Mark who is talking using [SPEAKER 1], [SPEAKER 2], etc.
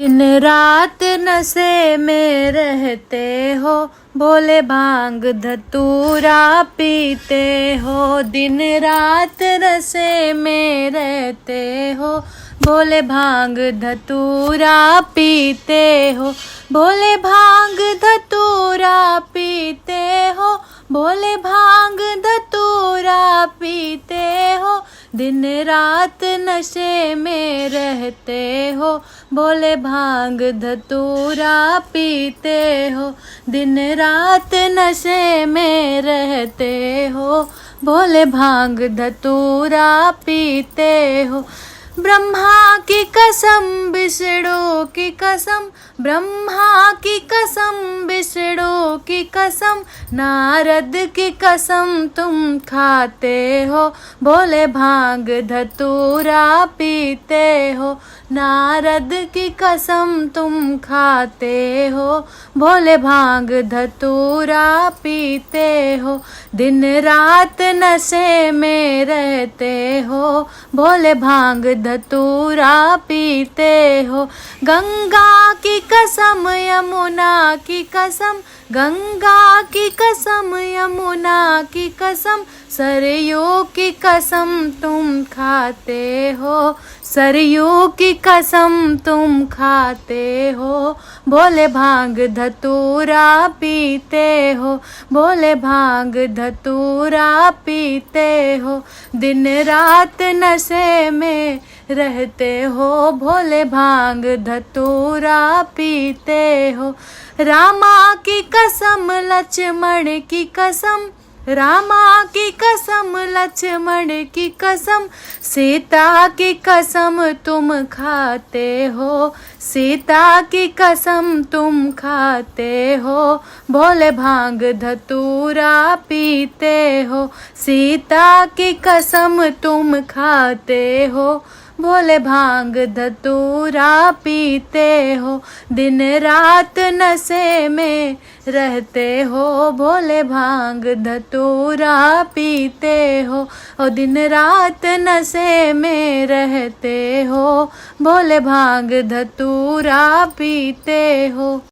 [SPEAKER 1] दिन रात नशे में रहते हो, भोले भांग धतूरा पीते हो। दिन रात नशे में रहते हो, भोले भांग धतूरा पीते हो। भोले भांग धतूरा पीते हो, भोले भांग धतूरा पीते हो। दिन रात नशे में रहते हो, भोले भांग धतूरा पीते हो। दिन रात नशे में रहते हो, भोले भांग धतूरा पीते हो। ब्रह्मा की कसम विष्णु की कसम, ब्रह्मा की कसम विष्णु की कसम, नारद की कसम तुम खाते हो, भोले भांग धतूरा पीते हो। नारद की कसम तुम खाते हो, भोले भांग धतूरा पीते हो। दिन रात नशे में रहते हो, भोले भांग धतूरा पीते हो। गंगा की कसम यमुना की कसम, गंगा की कसम यमुना की कसम, सरयू की कसम तुम खाते हो, सरयू की कसम तुम खाते हो। भोले भांग धतूरा पीते हो, भोले भांग धतूरा पीते हो। दिन रात नशे में रहते हो, भोले भांग धतूरा पीते हो। रामा की कसम लक्ष्मण की कसम, रामा की कसम लक्ष्मण की कसम, सीता की कसम तुम खाते हो, सीता की कसम तुम खाते हो। भोले भांग धतूरा पीते हो, सीता की कसम तुम खाते हो, भोले भांग धतूरा पीते हो। दिन रात नशे में रहते हो, भोले भांग धतूरा पीते हो। और दिन रात नशे में रहते हो, भोले भांग धतूरा पीते हो।